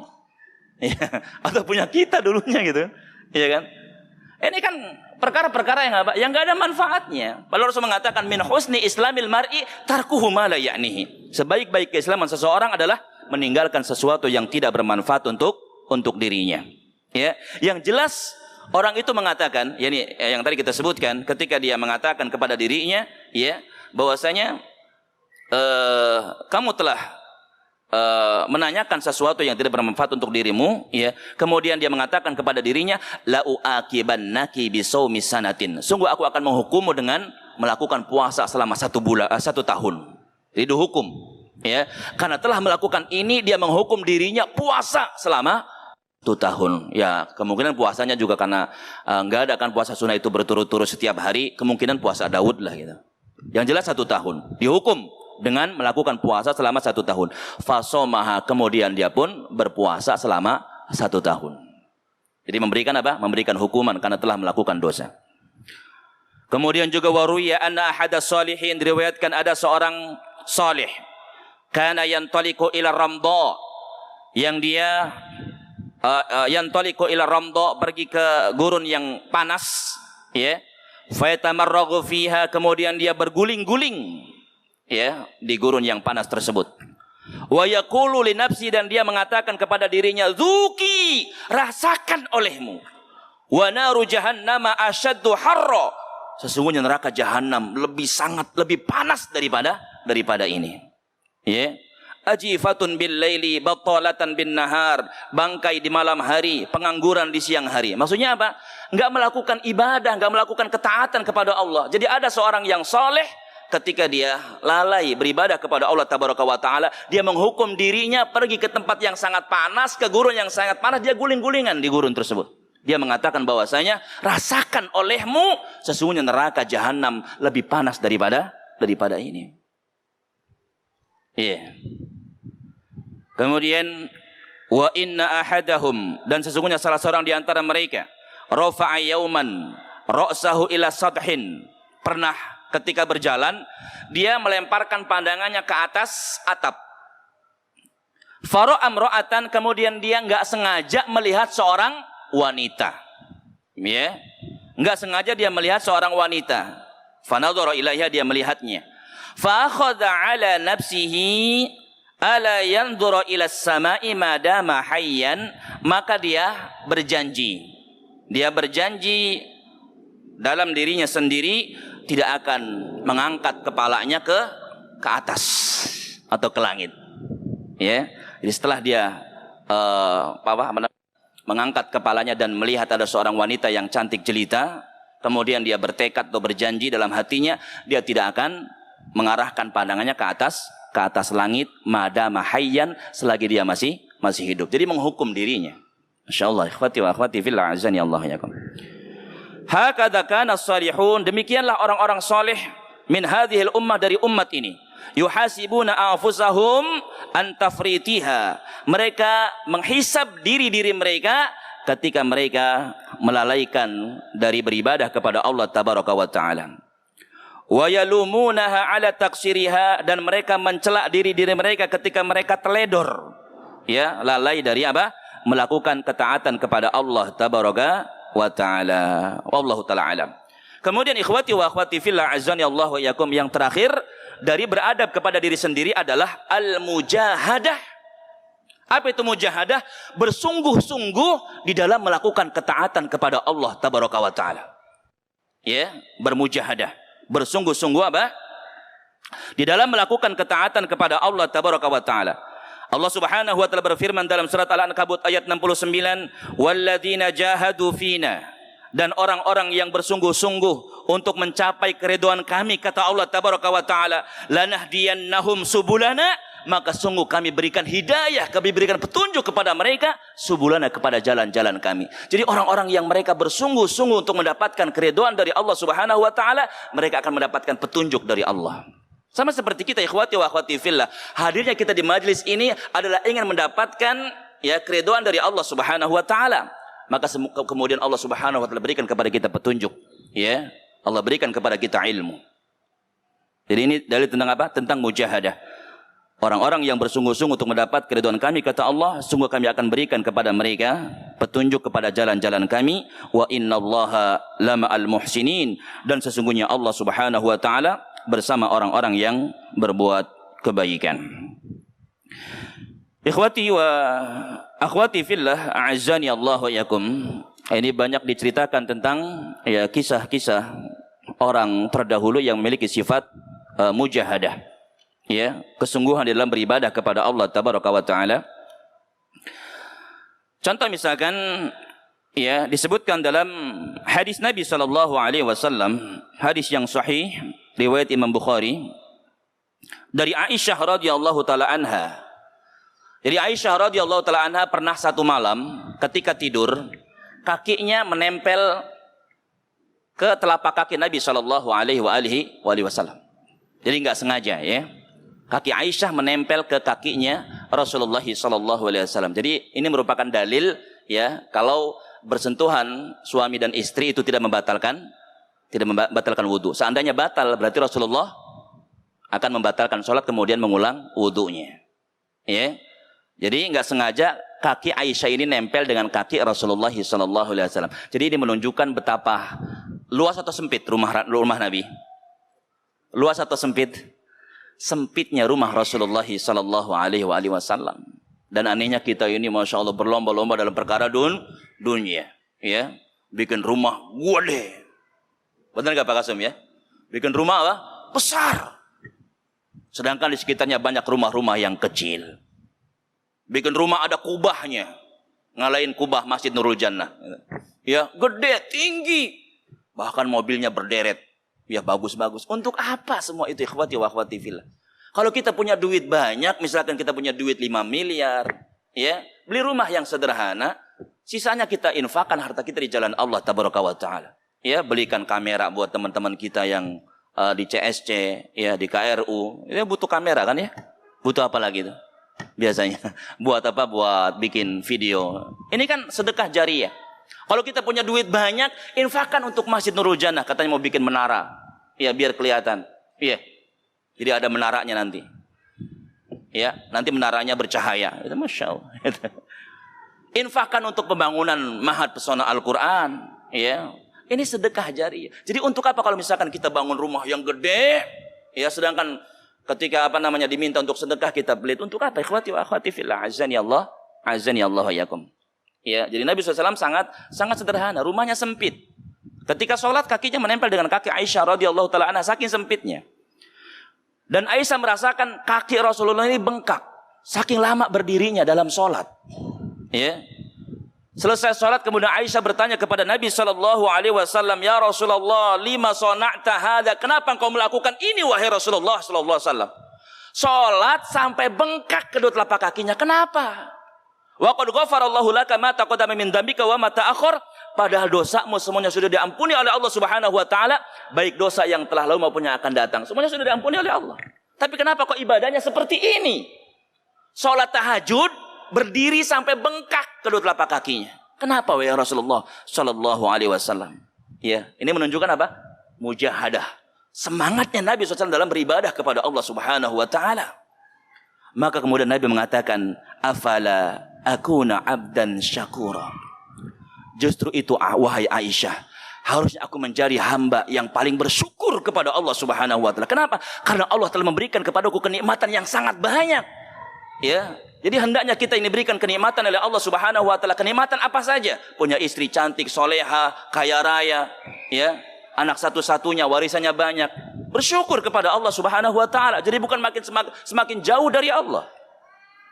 Ya, atau punya kita dulunya gitu. Iya kan? Ini kan perkara-perkara yang enggak ada manfaatnya. Lalu Rasul mengatakan min husni islamil mar'i tarkuhu ma la ya'nihi. Sebaik-baik keislaman seseorang adalah meninggalkan sesuatu yang tidak bermanfaat untuk dirinya. Ya, yang jelas orang itu mengatakan, yakni yang tadi kita sebutkan, ketika dia mengatakan kepada dirinya, ya, bahwasanya kamu telah menanyakan sesuatu yang tidak bermanfaat untuk dirimu, ya. Kemudian dia mengatakan kepada dirinya, la uaqibannaki bisaumi sanatin. Sungguh aku akan menghukummu dengan melakukan puasa selama 1 tahun. Jadi dihukum, ya. Karena telah melakukan ini, dia menghukum dirinya puasa selama 1 tahun. Ya, kemungkinan puasanya juga karena enggak ada kan puasa sunnah itu berturut-turut setiap hari, kemungkinan puasa Daud lah gitu. Yang jelas 1 tahun. Dihukum dengan melakukan puasa selama 1 tahun. Fasomaha, kemudian dia pun berpuasa selama 1 tahun. Jadi memberikan apa? Memberikan hukuman karena telah melakukan dosa. Kemudian juga waruya anna ahada salihin, diriwayatkan ada seorang salih, kana yantaliqu ila ramdha, yang dia yantaliqu ila ramdha, pergi ke gurun yang panas, ya. Fa yatamarraghu fiha, kemudian dia berguling-guling, ya, di gurun yang panas tersebut. Wa yaqulu li nafsi, dan dia mengatakan kepada dirinya, "Dzuki, rasakan olehmu. Wa naru jahannama asyaddu harra." Sesungguhnya neraka jahanam lebih panas daripada ini. Ya. Ajifatun bil laili battalatan bin nahar, bangkai di malam hari, pengangguran di siang hari. Maksudnya apa? Enggak melakukan ibadah, enggak melakukan ketaatan kepada Allah. Jadi ada seorang yang saleh, ketika dia lalai beribadah kepada Allah tabaraka wa taala, dia menghukum dirinya pergi ke tempat yang sangat panas, ke gurun yang sangat panas, dia guling-gulingan di gurun tersebut. Dia mengatakan bahwasanya, rasakan olehmu, sesungguhnya neraka jahanam lebih panas daripada ini. Iya. Yeah. Kemudian wa inna ahadahum, dan sesungguhnya salah seorang di antara mereka, rafa'a yauman ra'sahu ila sadhin, pernah ketika berjalan dia melemparkan pandangannya ke atas atap. Fara'a imra'atan, kemudian dia enggak sengaja melihat seorang wanita. Ya, enggak sengaja dia melihat seorang wanita. Fanadhara ilaiha, dia melihatnya. Fa akhadha ala nafsihi ala yanzura ila as-sama'i madama hayyan, maka dia berjanji dalam dirinya sendiri tidak akan mengangkat kepalanya ke atas atau ke langit. Ya, jadi setelah dia mengangkat kepalanya dan melihat ada seorang wanita yang cantik jelita, kemudian dia bertekad atau berjanji dalam hatinya, dia tidak akan mengarahkan pandangannya ke atas langit madama hayyan, selagi dia masih hidup. Jadi menghukum dirinya. Masyaallah, ikhwati wa akhwati fillah, azani Allah yakum. Hakadha kana as-salihun, demikianlah orang-orang saleh min hadhil ummah, dari umat ini. Yuhasibuna anfusahum an tafritiha, mereka menghisab diri-diri mereka ketika mereka melalaikan dari beribadah kepada Allah tabaraka wa taala. Wa yalumunaha ala taqsiriha, dan mereka mencela diri-diri mereka ketika mereka teledor, ya, lalai dari apa? Melakukan ketaatan kepada Allah tabaraka wa taala. Wallahu taala alam. Kemudian ikhwati wa akhwati fillah, azani Allah wa yakum, yang terakhir dari beradab kepada diri sendiri adalah al-mujahadah. Apa itu mujahadah? Bersungguh-sungguh di dalam melakukan ketaatan kepada Allah tabaraka wa taala. Ya, bermujahadah. Bersungguh-sungguh apa? Di dalam melakukan ketaatan kepada Allah tabaraka wa taala. Allah Subhanahu wa taala berfirman dalam surat Al-Ankabut ayat 69, "Walladzina jahadu fina", dan orang-orang yang bersungguh-sungguh untuk mencapai keridhaan kami, kata Allah tabaraka wa taala, "Lanahdiyannahum subulana", maka sungguh kami berikan hidayah, kami berikan petunjuk kepada mereka, subulana, kepada jalan-jalan kami. Jadi orang-orang yang mereka bersungguh-sungguh untuk mendapatkan keridhaan dari Allah Subhanahu wa taala, mereka akan mendapatkan petunjuk dari Allah. Sama seperti kita, ikhwati wa akhwati fillah, hadirnya kita di majlis ini adalah ingin mendapatkan, ya, keridhaan dari Allah Subhanahu wa taala. Maka kemudian Allah Subhanahu wa taala berikan kepada kita petunjuk, ya. Allah berikan kepada kita ilmu. Jadi ini dalil tentang apa? Tentang mujahadah. Orang-orang yang bersungguh-sungguh untuk mendapat keridhaan kami, kata Allah, sungguh kami akan berikan kepada mereka petunjuk kepada jalan-jalan kami. Wa innallaha lama'al muhsinin, dan sesungguhnya Allah Subhanahu wa taala bersama orang-orang yang berbuat kebaikan. Ikhwati wa akhwati fillah, a'azzani Allah wa yakum. Ini banyak diceritakan tentang ya kisah-kisah orang terdahulu yang memiliki sifat mujahadah. Ya, kesungguhan dalam beribadah kepada Allah Tabaraka wa taala. Contoh misalkan ya disebutkan dalam hadis Nabi sallallahu alaihi wasallam, hadis yang sahih riwayat Imam Bukhari dari Aisyah radhiyallahu taala anha. Jadi Aisyah radhiyallahu taala anha pernah satu malam ketika tidur, kakinya menempel ke telapak kaki Nabi sallallahu alaihi wasallam. Jadi enggak sengaja ya. Kaki Aisyah menempel ke kakinya Rasulullah sallallahu alaihi wasallam. Jadi ini merupakan dalil ya kalau bersentuhan suami dan istri itu tidak membatalkan wudu. Seandainya batal berarti Rasulullah akan membatalkan sholat kemudian mengulang wudunya. Ya. Jadi enggak sengaja kaki Aisyah ini nempel dengan kaki Rasulullah sallallahu alaihi wasallam. Jadi ini menunjukkan betapa luas atau sempit rumah Nabi. Luas atau sempit? Sempitnya rumah Rasulullah sallallahu alaihi wasallam. Dan anehnya kita ini Masya Allah berlomba-lomba dalam perkara dunia. Ya, bikin rumah gede. Benar nggak Pak Kasum ya? Bikin rumah apa? Besar. Sedangkan di sekitarnya banyak rumah-rumah yang kecil. Bikin rumah ada kubahnya. Ngalahin kubah Masjid Nurul Jannah. Ya, gede, tinggi. Bahkan mobilnya berderet. Ya bagus-bagus. Untuk apa semua itu ikhwati wa akhwati fillah? Kalau kita punya duit banyak, misalkan kita punya duit 5 miliar, ya, beli rumah yang sederhana, sisanya kita infakkan harta kita di jalan Allah Tabaraka wa taala. Ya, belikan kamera buat teman-teman kita yang di CSC, ya, di KRU. Ya butuh kamera kan ya? Butuh apa lagi tuh? Biasanya buat apa? Buat bikin video. Ini kan sedekah jariyah. Kalau kita punya duit banyak, infakkan untuk Masjid Nurul Jannah, katanya mau bikin menara. Ya, biar kelihatan. Iya. Jadi ada menaranya nanti. Ya, nanti menaranya bercahaya. Itu Masya Allah. Infakkan untuk pembangunan Mahat Pesona Al-Quran. Ya. Ini sedekah jariyah. Jadi untuk apa kalau misalkan kita bangun rumah yang gede, ya, sedangkan ketika diminta untuk sedekah kita pelit. Untuk apa? Ikhwati wa akhwati fillah, azani Allah wa yakum. Ya, jadi Nabi SAW sangat sederhana, rumahnya sempit. Ketika sholat kakinya menempel dengan kaki Aisyah radhiyallahu taala anha, saking sempitnya. Dan Aisyah merasakan kaki Rasulullah ini bengkak, saking lama berdirinya dalam sholat. Ya. Selesai sholat kemudian Aisyah bertanya kepada Nabi SAW, ya Rasulullah, lima sona'ta hadza? Kenapa engkau melakukan ini wahai Rasulullah SAW? Sholat sampai bengkak kedua telapak kakinya, kenapa? Wa qad ghafarallahu laka ma taqaddama min dzambika wa ma ta'akhkhar. Padahal dosamu semuanya sudah diampuni oleh Allah Subhanahu wa taala, baik dosa yang telah lalu maupun yang akan datang. Semuanya sudah diampuni oleh Allah. Tapi kenapa kok ibadahnya seperti ini? Salat tahajud berdiri sampai bengkak kedua telapak kakinya. Kenapa wahai Rasulullah sallallahu alaihi wasallam? Ya, ini menunjukkan apa? Mujahadah. Semangatnya Nabi SAW dalam beribadah kepada Allah Subhanahu wa taala. Maka kemudian Nabi mengatakan, afala akuna abdan syakura. Justru itu wahai Aisyah, harusnya aku menjadi hamba yang paling bersyukur kepada Allah Subhanahu wa taala. Kenapa? Karena Allah telah memberikan kepadaku kenikmatan yang sangat banyak. Ya, jadi hendaknya kita ini berikan kenikmatan oleh Allah Subhanahu wa taala. Kenikmatan apa saja? Punya istri cantik, soleha, kaya raya, ya, anak satu-satunya, warisannya banyak. Bersyukur kepada Allah Subhanahu wa taala. Jadi bukan semakin jauh dari Allah.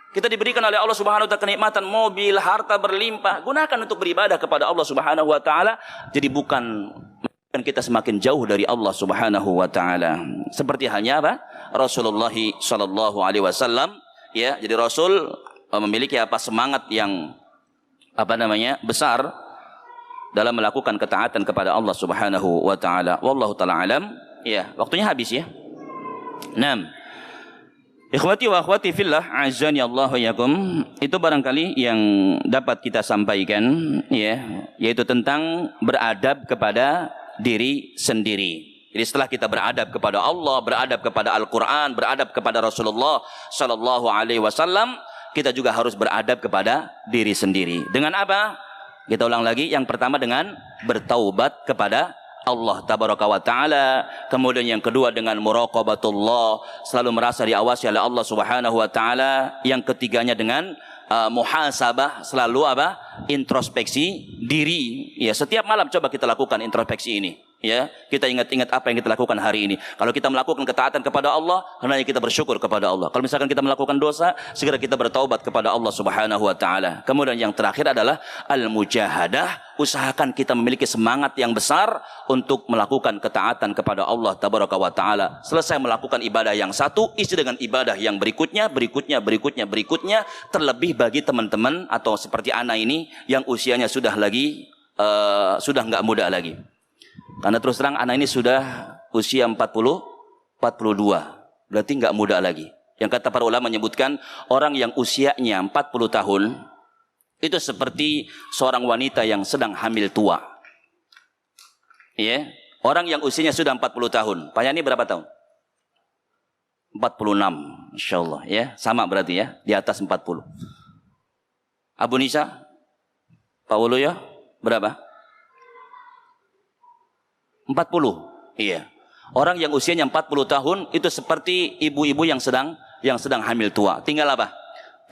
Kita diberikan oleh Allah Subhanahu wa taala kenikmatan mobil, harta berlimpah. Gunakan untuk beribadah kepada Allah Subhanahu wa taala. Jadi bukan kita semakin jauh dari Allah Subhanahu wa taala. Seperti halnya apa? Rasulullah sallallahu alaihi wasallam, ya. Jadi Rasul memiliki semangat yang besar dalam melakukan ketaatan kepada Allah Subhanahu wa taala. Wallahu taala alam. Ya, waktunya habis ya. 6. Ikhwati wa akhwati fillah, azani Allah wa yakum. Itu barangkali yang dapat kita sampaikan, ya, yaitu tentang beradab kepada diri sendiri. Jadi setelah kita beradab kepada Allah, beradab kepada Al-Quran, beradab kepada Rasulullah Sallallahu Alaihi Wasallam, kita juga harus beradab kepada diri sendiri. Dengan apa? Kita ulang lagi. Yang pertama dengan bertaubat kepada Allah Tabaraka wa Ta'ala. Kemudian yang kedua dengan muraqabatullah, selalu merasa diawasi oleh Allah Subhanahu wa Ta'ala. Yang ketiganya dengan muhasabah, selalu apa? Introspeksi diri. Ya, setiap malam coba kita lakukan introspeksi ini. Ya, kita ingat-ingat apa yang kita lakukan hari ini. Kalau kita melakukan ketaatan kepada Allah, hendaknya kita bersyukur kepada Allah. Kalau misalkan kita melakukan dosa, segera kita bertaubat kepada Allah Subhanahu wa Ta'ala. Kemudian yang terakhir adalah al-mujahadah. Usahakan kita memiliki semangat yang besar untuk melakukan ketaatan kepada Allah Tabaraka wa Ta'ala. Selesai melakukan ibadah yang satu, isi dengan ibadah yang berikutnya. Terlebih bagi teman-teman atau seperti anak ini yang usianya sudah nggak muda lagi. Karena terus terang anak ini sudah usia 42, berarti nggak muda lagi. Yang kata para ulama menyebutkan orang yang usianya 40 tahun itu seperti seorang wanita yang sedang hamil tua. Ya, orang yang usianya sudah 40 tahun. Pak Yani berapa tahun? 46, insyaallah ya, sama berarti ya, di atas 40. Abu Nisa, Pak Ulu ya, berapa? 40. Iya. Orang yang usianya 40 tahun itu seperti ibu-ibu yang sedang hamil tua. Tinggal apa?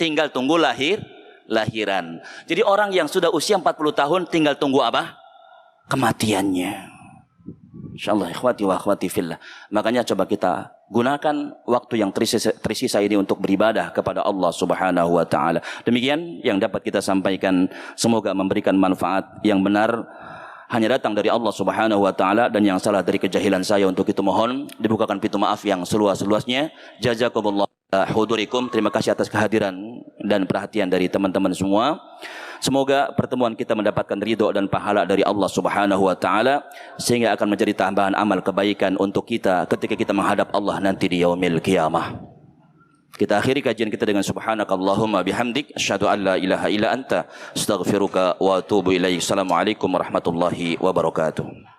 Tinggal tunggu lahiran. Jadi orang yang sudah usia 40 tahun tinggal tunggu apa? Kematiannya. Insyaallah ikhwati wa akhwati fillah. Makanya coba kita gunakan waktu yang tersisa ini untuk beribadah kepada Allah Subhanahu wa Ta'ala. Demikian yang dapat kita sampaikan, semoga memberikan manfaat yang benar. Hanya datang dari Allah Subhanahu wa Ta'ala, dan yang salah dari kejahilan saya, untuk itu mohon dibukakan pintu maaf yang seluas-luasnya. Jazakumullah hudurikum. Terima kasih atas kehadiran dan perhatian dari teman-teman semua. Semoga pertemuan kita mendapatkan ridho dan pahala dari Allah Subhanahu wa Ta'ala, sehingga akan menjadi tambahan amal kebaikan untuk kita ketika kita menghadap Allah nanti di yaumil qiyamah. Kita akhiri kajian kita dengan subhanakallahumma bihamdik, asyhadu an la ilaha illa anta, astaghfiruka wa atubu ilaik. Assalamualaikum warahmatullahi wabarakatuh.